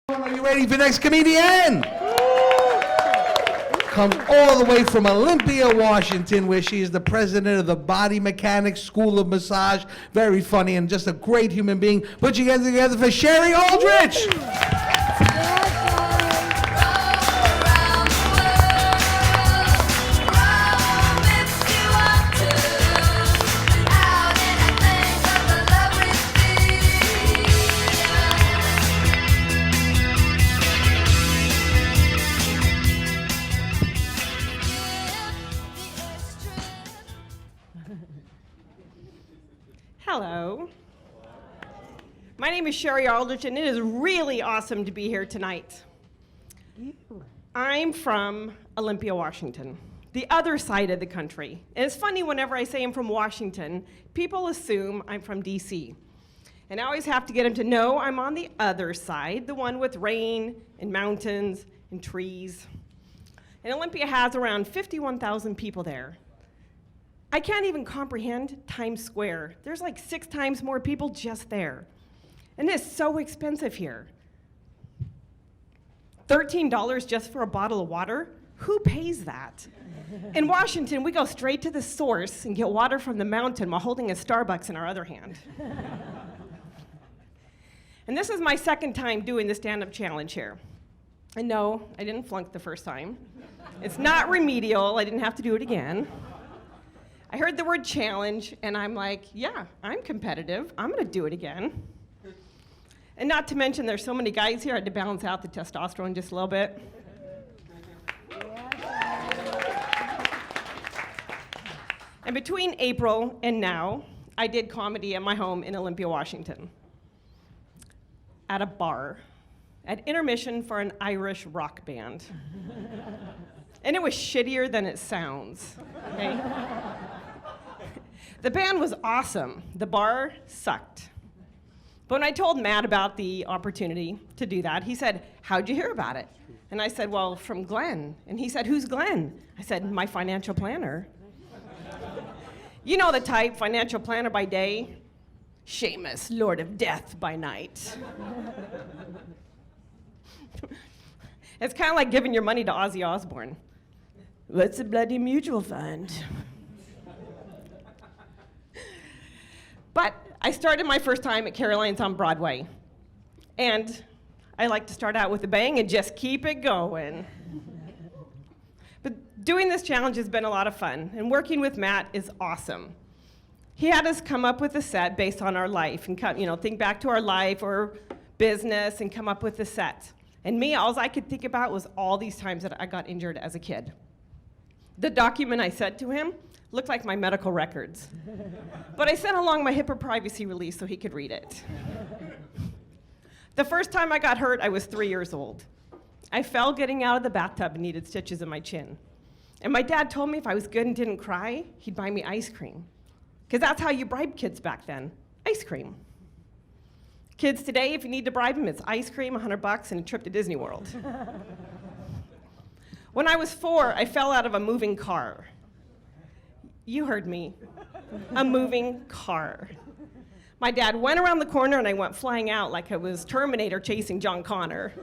Are you ready for the next comedian? Comes all the way from Olympia, Washington, where she is the president of the Body Mechanics School of Massage. Very funny and just a great human being. Put you guys together for Shari Aldrich. Hello. My name is Shari Aldrich, and it is really awesome to be here tonight. I'm from Olympia, Washington, the other side of the country. And it's funny, whenever I say I'm from Washington, people assume I'm from DC. And I always have to get them to know I'm on the other side, the one with rain and mountains and trees. And Olympia has around 51,000 people there. I can't even comprehend Times Square. There's like 6 times more people just there. And it's so expensive here. $13 just for a bottle of water? Who pays that? In Washington, we go straight to the source and get water from the mountain while holding a Starbucks in our other hand. And this is my second time doing the stand-up challenge here. And no, I didn't flunk the first time. It's not remedial, I didn't have to do it again. I heard the word challenge, and I'm like, yeah, I'm competitive. I'm gonna do it again. And not to mention, there's so many guys here, I had to balance out the testosterone just a little bit. And between April and now, I did comedy at my home in Olympia, Washington, at a bar, at intermission for an Irish rock band. And it was shittier than it sounds, okay? The band was awesome. The bar sucked. But when I told Matt about the opportunity to do that, he said, "How'd you hear about it?" And I said, "Well, from Glenn." And he said, "Who's Glenn?" I said, "My financial planner." You know the type, financial planner by day, Seamus, Lord of Death by night. It's kind of like giving your money to Ozzy Osbourne. What's a bloody mutual fund? But I started my first time at Caroline's on Broadway. And I like to start out with a bang and just keep it going. But doing this challenge has been a lot of fun, and working with Matt is awesome. He had us come up with a set based on our life and think back to our life or business and come up with a set. And me, all I could think about was all these times that I got injured as a kid. The document I sent to him looked like my medical records. But I sent along my HIPAA privacy release so he could read it. The first time I got hurt, I was 3 years old. I fell getting out of the bathtub and needed stitches in my chin. And my dad told me if I was good and didn't cry, he'd buy me ice cream. Because that's how you bribe kids back then, ice cream. Kids today, if you need to bribe them, it's ice cream, $100, and a trip to Disney World. When I was 4, I fell out of a moving car. You heard me, a moving car. My dad went around the corner and I went flying out like it was Terminator chasing John Connor.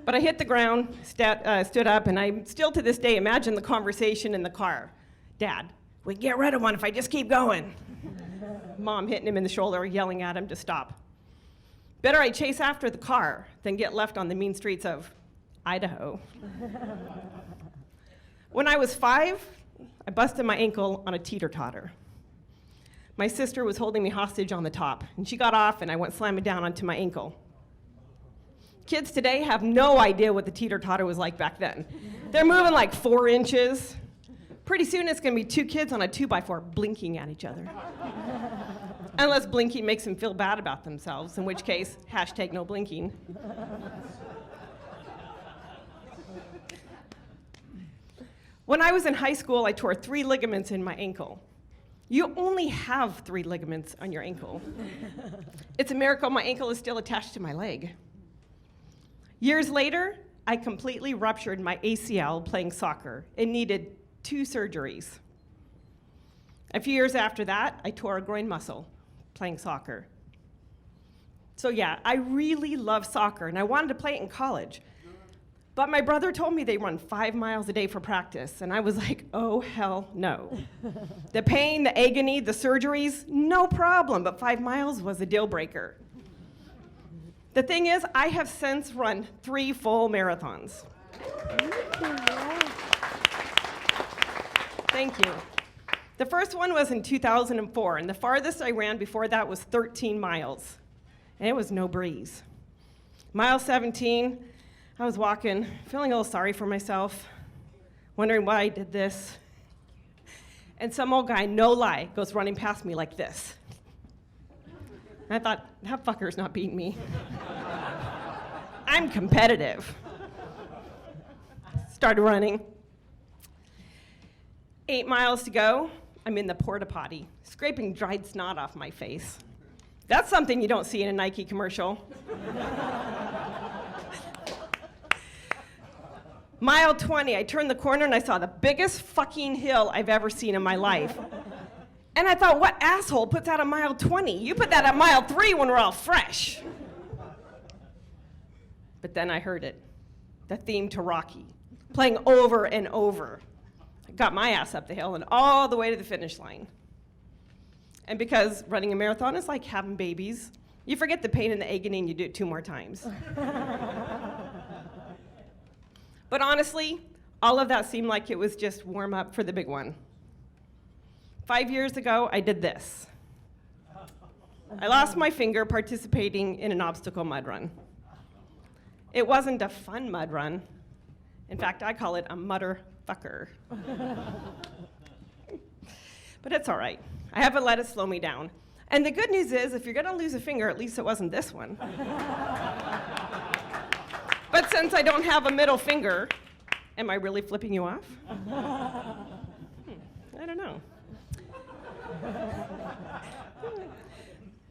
But I hit the ground, stood up, and I still to this day imagine the conversation in the car. "Dad, we can get rid of one if I just keep going." Mom hitting him in the shoulder, yelling at him to stop. Better I chase after the car than get left on the mean streets of Idaho. When I was 5, I busted my ankle on a teeter-totter. My sister was holding me hostage on the top, and she got off, and I went slamming down onto my ankle. Kids today have no idea what the teeter-totter was like back then. They're moving like 4 inches. Pretty soon it's gonna be 2 kids on a 2x4 blinking at each other. Unless blinking makes them feel bad about themselves, in which case, hashtag no blinking. When I was in high school, I tore 3 ligaments in my ankle. You only have 3 ligaments on your ankle. It's a miracle my ankle is still attached to my leg. Years later, I completely ruptured my ACL playing soccer and needed 2 surgeries. A few years after that, I tore a groin muscle playing soccer. So yeah, I really love soccer, and I wanted to play it in college. But my brother told me they run 5 miles a day for practice, and I was like, oh, hell no. The pain, the agony, the surgeries, no problem, but 5 miles was a deal breaker. The thing is, I have since run 3 full marathons. Thank you. The first one was in 2004, and the farthest I ran before that was 13 miles. And it was no breeze. Mile 17, I was walking, feeling a little sorry for myself, wondering why I did this. And some old guy, no lie, goes running past me like this. And I thought, that fucker's not beating me. I'm competitive. Started running. 8 miles to go. I'm in the porta potty, scraping dried snot off my face. That's something you don't see in a Nike commercial. Mile 20, I turned the corner and I saw the biggest fucking hill I've ever seen in my life. And I thought, what asshole puts that at mile 20? You put that at mile 3 when we're all fresh. But then I heard it, the theme to Rocky, playing over and over. I got my ass up the hill and all the way to the finish line. And because running a marathon is like having babies, you forget the pain and the agony and you do it 2 more times. But honestly, all of that seemed like it was just warm up for the big one. 5 years ago, I did this. I lost my finger participating in an obstacle mud run. It wasn't a fun mud run. In fact, I call it a mudder-fucker. But it's all right. I haven't let it slow me down. And the good news is, if you're going to lose a finger, at least it wasn't this one. But since I don't have a middle finger, am I really flipping you off? I don't know.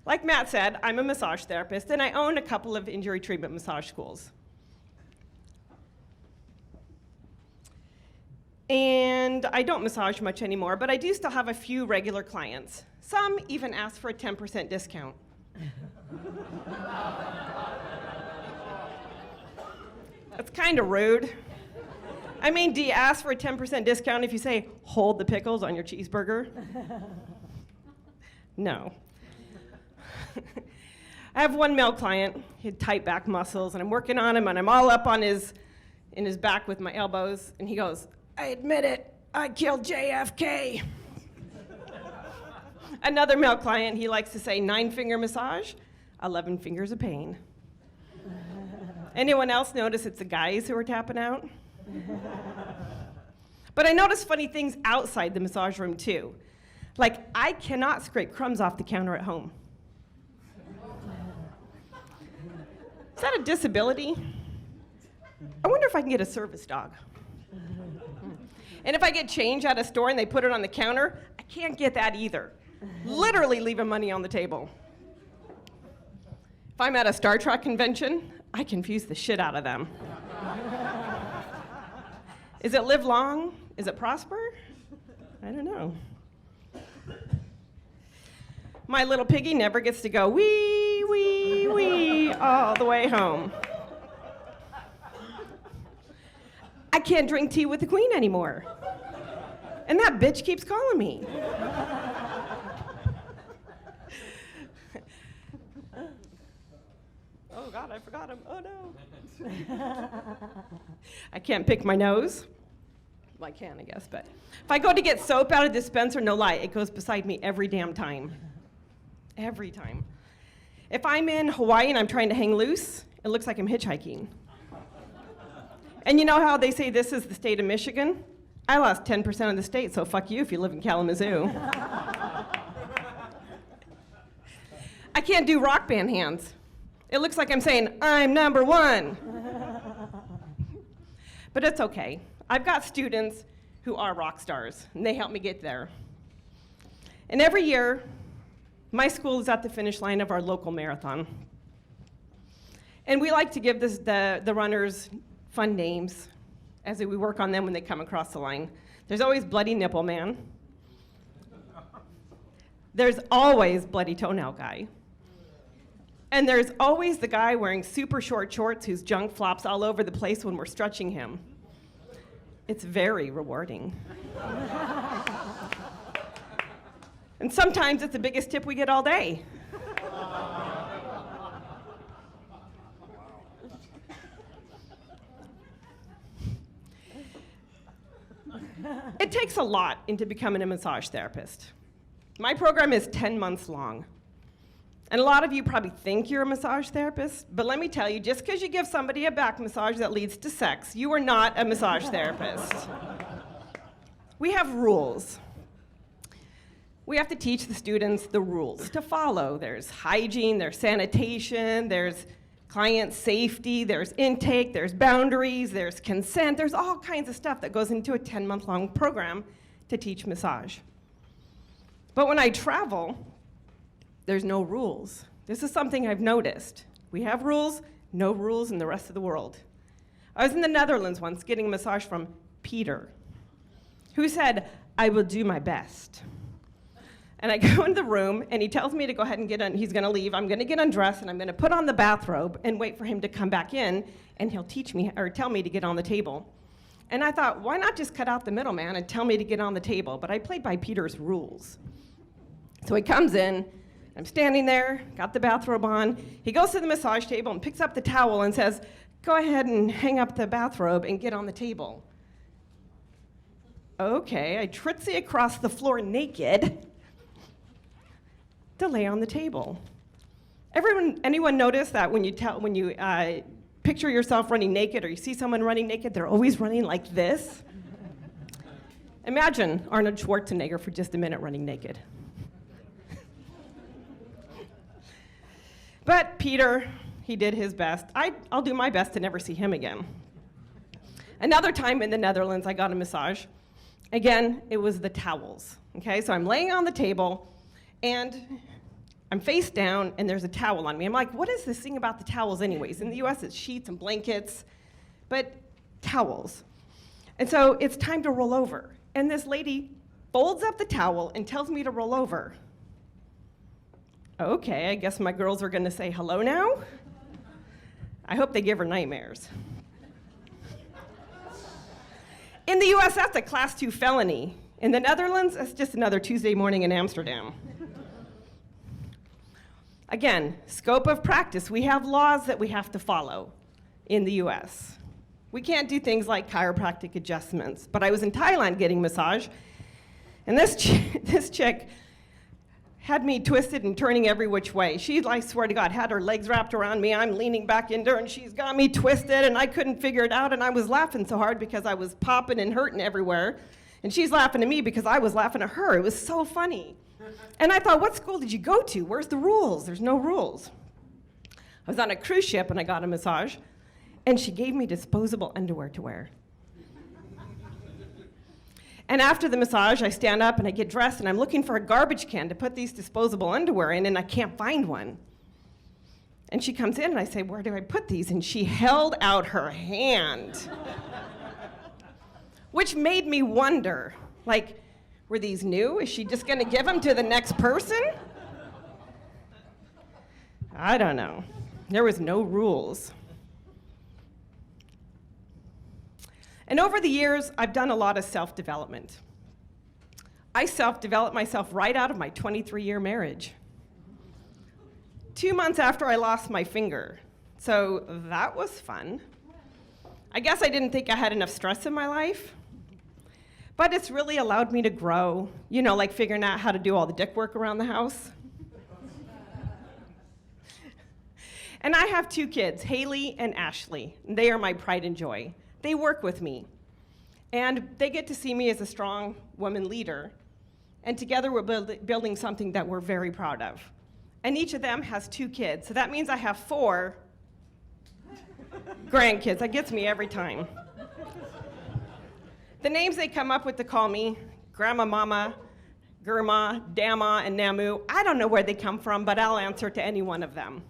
Like Matt said, I'm a massage therapist, and I own a couple of injury treatment massage schools. And I don't massage much anymore, but I do still have a few regular clients. Some even ask for a 10% discount. That's kind of rude. I mean, do you ask for a 10% discount if you say, hold the pickles on your cheeseburger? No. I have one male client. He had tight back muscles, and I'm working on him, and I'm all up on in his back with my elbows, and he goes, I admit it, I killed JFK. Another male client, he likes to say 9-finger massage, 11 fingers of pain. Anyone else notice it's the guys who are tapping out? But I notice funny things outside the massage room too. Like, I cannot scrape crumbs off the counter at home. Is that a disability? I wonder if I can get a service dog. And if I get change at a store and they put it on the counter, I can't get that either. Literally leaving money on the table. If I'm at a Star Trek convention, I confuse the shit out of them. Is it live long? Is it prosper? I don't know. My little piggy never gets to go wee, wee, wee all the way home. I can't drink tea with the queen anymore. And that bitch keeps calling me. Oh God, I forgot him. Oh no. I can't pick my nose. Well, I can, I guess, but if I go to get soap out of the dispenser, no lie, it goes beside me every damn time. Every time. If I'm in Hawaii and I'm trying to hang loose, it looks like I'm hitchhiking. And you know how they say this is the state of Michigan? I lost 10% of the state, so fuck you if you live in Kalamazoo. I can't do rock band hands. It looks like I'm saying, I'm number one. But it's okay. I've got students who are rock stars, and they help me get there. And every year, my school is at the finish line of our local marathon. And we like to give the runners fun names as we work on them when they come across the line. There's always Bloody Nipple Man. There's always Bloody Toenail Guy. And there's always the guy wearing super short shorts whose junk flops all over the place when we're stretching him. It's very rewarding. And sometimes it's the biggest tip we get all day. It takes a lot into becoming a massage therapist. My program is 10 months long. And a lot of you probably think you're a massage therapist, but let me tell you, just because you give somebody a back massage that leads to sex, you are not a massage therapist. We have rules. We have to teach the students the rules to follow. There's hygiene, there's sanitation, there's client safety, there's intake, there's boundaries, there's consent. There's all kinds of stuff that goes into a 10-month-long program to teach massage. But when I travel, there's no rules. This is something I've noticed. We have rules, no rules in the rest of the world. I was in the Netherlands once getting a massage from Peter, who said, "I will do my best." And I go into the room, and he tells me to go ahead and he's gonna leave. I'm gonna get undressed, and I'm gonna put on the bathrobe and wait for him to come back in, and he'll teach me, or tell me to get on the table. And I thought, why not just cut out the middleman and tell me to get on the table? But I played by Peter's rules. So he comes in, I'm standing there, got the bathrobe on. He goes to the massage table and picks up the towel and says, "Go ahead and hang up the bathrobe and get on the table." Okay, I tritzy across the floor naked to lay on the table. Anyone notice that when you picture yourself running naked, or you see someone running naked, they're always running like this? Imagine Arnold Schwarzenegger for just a minute running naked. But Peter, he did his best. I'll do my best to never see him again. Another time in the Netherlands, I got a massage. Again, it was the towels. Okay, so I'm laying on the table, and I'm face down, and there's a towel on me. I'm like, what is this thing about the towels anyways? In the US, it's sheets and blankets, but towels. And so it's time to roll over. And this lady folds up the towel and tells me to roll over. Okay, I guess my girls are gonna say hello now. I hope they give her nightmares. In the US, that's a class 2 felony. In the Netherlands, that's just another Tuesday morning in Amsterdam. Again, scope of practice. We have laws that we have to follow in the US. We can't do things like chiropractic adjustments. But I was in Thailand getting massage, and this chick had me twisted and turning every which way. She, I swear to God, had her legs wrapped around me. I'm leaning back into her, and she's got me twisted, and I couldn't figure it out, and I was laughing so hard because I was popping and hurting everywhere. And she's laughing at me because I was laughing at her. It was so funny. And I thought, what school did you go to? Where's the rules? There's no rules. I was on a cruise ship, and I got a massage, and she gave me disposable underwear to wear. And after the massage, I stand up and I get dressed, and I'm looking for a garbage can to put these disposable underwear in, and I can't find one. And she comes in, and I say, where do I put these? And she held out her hand, which made me wonder, like, were these new? Is she just going to give them to the next person? I don't know. There was no rules. And over the years, I've done a lot of self-development. I self-developed myself right out of my 23-year marriage. 2 months after I lost my finger. So that was fun. I guess I didn't think I had enough stress in my life. But it's really allowed me to grow, you know, like figuring out how to do all the dick work around the house. And I have 2 kids, Haley and Ashley. And they are my pride and joy. They work with me, and they get to see me as a strong woman leader, and together we're building something that we're very proud of. And each of them has 2 kids, so that means I have 4 grandkids. That gets me every time. The names they come up with to call me, Grandma, Mama, Gurma, Dama, and Namu, I don't know where they come from, but I'll answer to any one of them.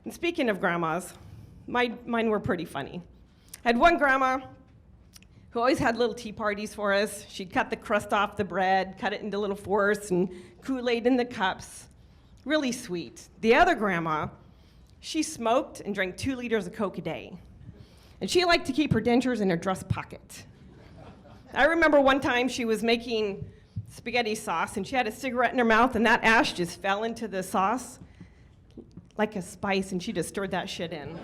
And speaking of grandmas, mine were pretty funny. I had one grandma who always had little tea parties for us. She'd cut the crust off the bread, cut it into little forks, and Kool-Aid in the cups. Really sweet. The other grandma, she smoked and drank 2 liters of Coke a day. And she liked to keep her dentures in her dress pocket. I remember one time she was making spaghetti sauce and she had a cigarette in her mouth and that ash just fell into the sauce like a spice and she just stirred that shit in.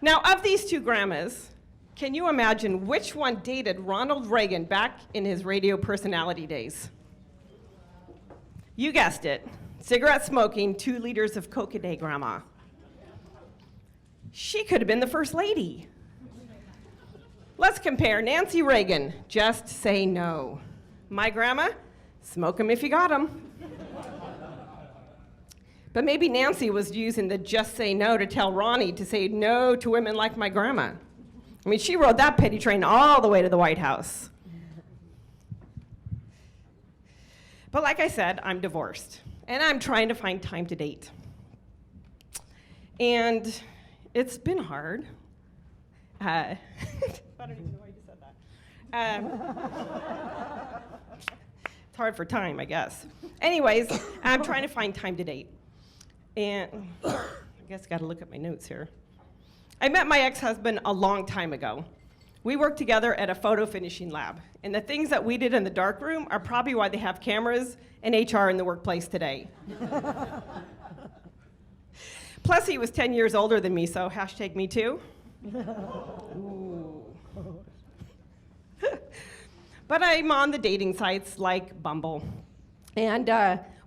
Now, of these 2 grandmas, can you imagine which one dated Ronald Reagan back in his radio personality days? You guessed it. Cigarette smoking, 2 liters of Coke a day grandma. She could have been the first lady. Let's compare Nancy Reagan, just say no. My grandma, smoke 'em if you got 'em. But maybe Nancy was using the just say no to tell Ronnie to say no to women like my grandma. I mean, she rode that petty train all the way to the White House. But like I said, I'm divorced, and I'm trying to find time to date. And it's been hard. I don't even know why you just said that. It's hard for time, I guess. Anyways, I'm trying to find time to date. And I guess I gotta look at my notes here. I met my ex-husband a long time ago. We worked together at a photo finishing lab. And the things that we did in the dark room are probably why they have cameras and HR in the workplace today. Plus, he was 10 years older than me, so hashtag me too. Ooh. But I'm on the dating sites like Bumble. And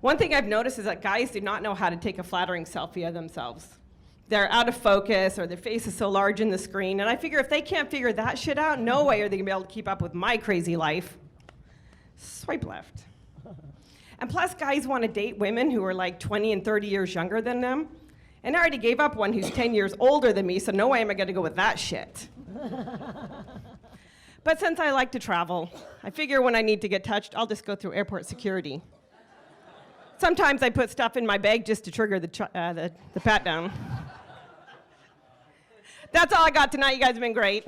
one thing I've noticed is that guys do not know how to take a flattering selfie of themselves. They're out of focus or their face is so large in the screen. And I figure if they can't figure that shit out, no way are they gonna be able to keep up with my crazy life. Swipe left. And plus, guys want to date women who are like 20 and 30 years younger than them. And I already gave up one who's 10 years older than me, so no way am I gonna go with that shit. But since I like to travel, I figure when I need to get touched, I'll just go through airport security. Sometimes I put stuff in my bag just to trigger the pat down. That's all I got tonight. You guys have been great.